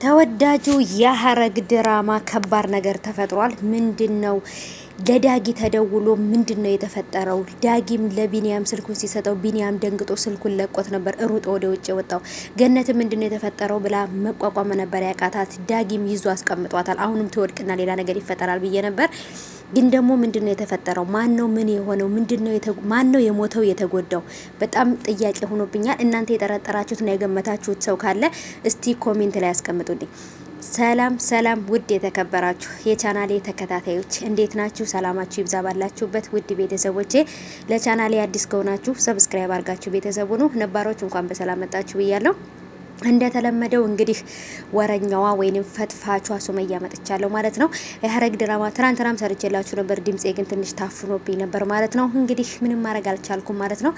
ተወዳጁ የሐረግ ድራማ ከባድ ነገር ተፈጥሯል። ምንድነው? ለዳጊ ተደውሎ ምንድነው የተፈጠረው? ዳጊም ለቢኒያም ስልኩን ሲሰጠው ቢኒያም ደንግጦ ስልኩን ለቆት ነበር ሩጦ ወደ ውጭ የወጣው። ገነት ምንድነው የተፈጠረው ብላ መቋቋም ነበር ያቃታት። ዳጊም ይዞ አስቀምጧታል። አሁንም ትወድቅና ሌላ ነገር ይፈጠራል ብዬ ነበር። ግን ደግሞ ምንድነው የተፈጠረው? ማን ነው ምን የሆነው? ማን ነው የሞተው የተጎዳው? በጣም ጥያቄ ሆኖብኛል። እናንተ የጠረጠራችሁትና የገመታችሁት ሰው ካለ እስቲ ኮሜንት ላይ አስቀምጡልኝ። ሰላም ሰላም፣ ውድ የተከበራችሁ የቻናሌ ተከታታዮች እንዴት ናችሁ? ሰላማችሁ ይብዛ ባላችሁበት። ውድ ቤተሰቦቼ ለቻናሌ አዲስ ከሆናችሁ ሰብስክራይብ አድርጋችሁ ቤተሰቡ ነው። ነባሮች እንኳን በሰላም መጣችሁ ብያለሁ። እንደተለመደው እንግዲህ ወረኛዋ ወይንም ፈትፋቿ ሱመያ መጥቻለሁ ማለት ነው። የሐረግ ድራማ ትናንትናም ሰርቼላችሁ ነበር። ድምጼ ግን ትንሽ ታፍኖብኝ ነበር ማለት ነው። እንግዲህ ምንም ማድረግ አልቻልኩም ማለት ነው።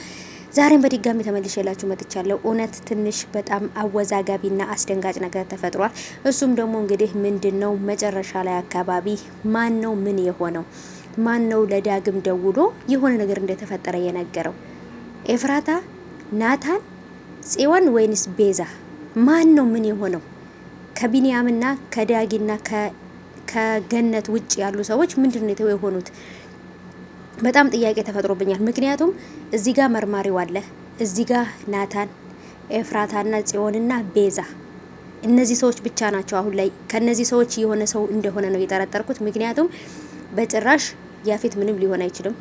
ዛሬም በድጋሚ ተመልሼላችሁ መጥቻለሁ። እውነት ትንሽ በጣም አወዛጋቢና አስደንጋጭ ነገር ተፈጥሯል። እሱም ደግሞ እንግዲህ ምንድነው መጨረሻ ላይ አካባቢ ማን ነው ምን የሆነው? ማን ነው ለዳግም ደውሎ የሆነ ነገር እንደተፈጠረ የነገረው? ኤፍራታ፣ ናታን፣ ጽዮን ወይንስ ቤዛ? ማን ነው ምን የሆነው? ከቢኒያምና ከዳጊና ከገነት ውጭ ያሉ ሰዎች ምንድነው የሆኑት? በጣም ጥያቄ ተፈጥሮብኛል። ምክንያቱም እዚህ ጋር መርማሪው አለ፣ እዚህ ጋር ናታን፣ ኤፍራታና ጽዮንና ቤዛ፣ እነዚህ ሰዎች ብቻ ናቸው አሁን ላይ። ከነዚህ ሰዎች የሆነ ሰው እንደሆነ ነው የጠረጠርኩት። ምክንያቱም በጭራሽ ያፌት ምንም ሊሆን አይችልም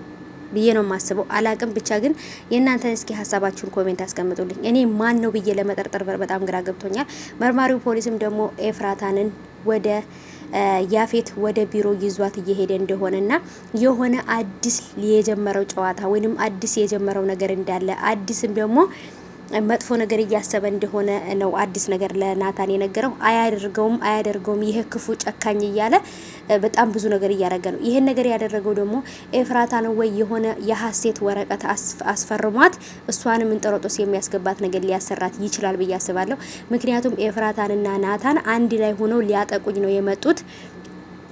ብዬ ነው የማስበው። አላቅም ብቻ ግን የእናንተን እስኪ ሀሳባችሁን ኮሜንት አስቀምጡልኝ። እኔ ማን ነው ብዬ ለመጠርጠር በጣም ግራ ገብቶኛል። መርማሪው ፖሊስም ደግሞ ኤፍራታንን ወደ ያፌት ወደ ቢሮ ይዟት እየሄደ እንደሆነና የሆነ አዲስ የጀመረው ጨዋታ ወይንም አዲስ የጀመረው ነገር እንዳለ አዲስም ደግሞ መጥፎ ነገር እያሰበ እንደሆነ ነው አዲስ ነገር ለናታን የነገረው። አያደርገውም ይሄ ክፉ ጨካኝ እያለ በጣም ብዙ ነገር እያደረገ ነው። ይሄን ነገር ያደረገው ደግሞ ኤፍራታ ነው ወይ የሆነ የሐሰት ወረቀት አስፈርሟት እሷንም እንጠሮጦስ የሚያስገባት ነገር ሊያሰራት ይችላል ብዬ አስባለሁ። ምክንያቱም ኤፍራታንና ናታን አንድ ላይ ሆነው ሊያጠቁኝ ነው የመጡት።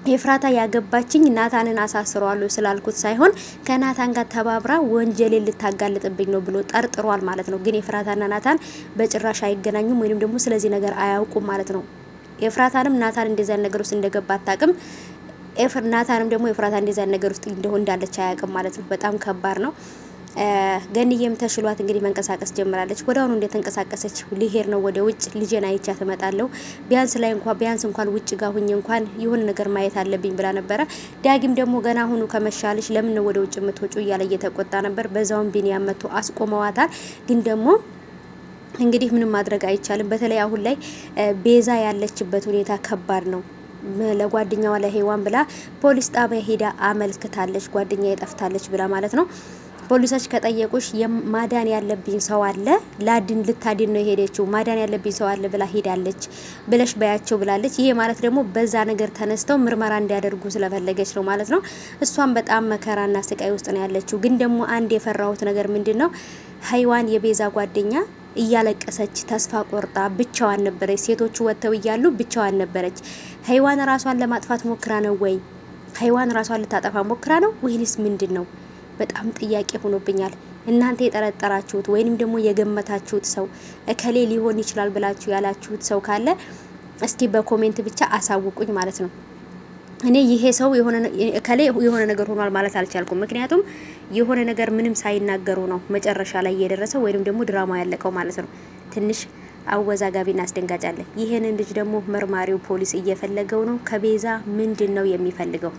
ኤፍራታ ያገባችኝ ናታንን አሳስረዋለሁ ስላልኩት ሳይሆን ከናታን ጋር ተባብራ ወንጀሌን ልታጋልጥብኝ ነው ብሎ ጠርጥሯል ማለት ነው። ግን ኤፍራታና ናታን በጭራሽ አይገናኙም ወይንም ደግሞ ስለዚህ ነገር አያውቁም ማለት ነው። ኤፍራታንም ናታን እንደዛ ነገር ውስጥ እንደገባ አታውቅም። ናታንም ደግሞ ኤፍራታ እንደዛ ነገር ውስጥ እንዳለች አያውቅም ማለት ነው። በጣም ከባድ ነው። ገንዬም ተሽሏት እንግዲህ መንቀሳቀስ ጀምራለች። ወዲያውኑ እንደተንቀሳቀሰች ሊሄድ ነው ወደ ውጭ። ልጄን አይቻ ተመጣለው ቢያንስ እንኳን ውጭ ጋር ሁኜ እንኳን የሆነ ነገር ማየት አለብኝ ብላ ነበረ። ዳጊም ደግሞ ገና ሁኑ ከመሻለሽ ለምን ነው ወደ ውጭ የምትወጩ እያለ እየተቆጣ ነበር። በዛውም ቢኒያም መጥቶ አስቆመዋታል። ግን ደግሞ እንግዲህ ምንም ማድረግ አይቻልም። በተለይ አሁን ላይ ቤዛ ያለችበት ሁኔታ ከባድ ነው። ለጓደኛዋ ለሄዋን ብላ ፖሊስ ጣቢያ ሄዳ አመልክታለች። ጓደኛዬ ጠፍታለች ብላ ማለት ነው። ፖሊሶች ከጠየቁሽ ማዳን ያለብኝ ሰው አለ ልታድን ነው የሄደችው፣ ማዳን ያለብኝ ሰው አለ ብላ ሄዳለች ብለሽ በያቸው ብላለች። ይሄ ማለት ደግሞ በዛ ነገር ተነስተው ምርመራ እንዲያደርጉ ስለፈለገች ነው ማለት ነው። እሷም በጣም መከራና ስቃይ ውስጥ ነው ያለችው። ግን ደግሞ አንድ የፈራሁት ነገር ምንድነው? ሀይዋን የቤዛ ጓደኛ እያለቀሰች ተስፋ ቆርጣ ብቻዋን ነበረች። ሴቶቹ ወጥተው እያሉ ብቻዋን ነበረች። ሀይዋን ራሷን ለማጥፋት ሞክራ ነው ወይ? ሀይዋን ራሷን ልታጠፋ ሞክራ ነው ወይንስ ምንድነው? በጣም ጥያቄ ሆኖብኛል። እናንተ የጠረጠራችሁት ወይንም ደግሞ የገመታችሁት ሰው እከሌ ሊሆን ይችላል ብላችሁ ያላችሁት ሰው ካለ እስቲ በኮሜንት ብቻ አሳውቁኝ ማለት ነው። እኔ ይሄ ሰው እከሌ የሆነ ነገር ሆኗል ማለት አልቻልኩም። ምክንያቱም የሆነ ነገር ምንም ሳይናገሩ ነው መጨረሻ ላይ የደረሰው ወይንም ደግሞ ድራማ ያለቀው ማለት ነው። ትንሽ አወዛጋቢና አስደንጋጭ አለ። ይሄንን ልጅ ደግሞ መርማሪው ፖሊስ እየፈለገው ነው። ከቤዛ ምንድነው የሚፈልገው?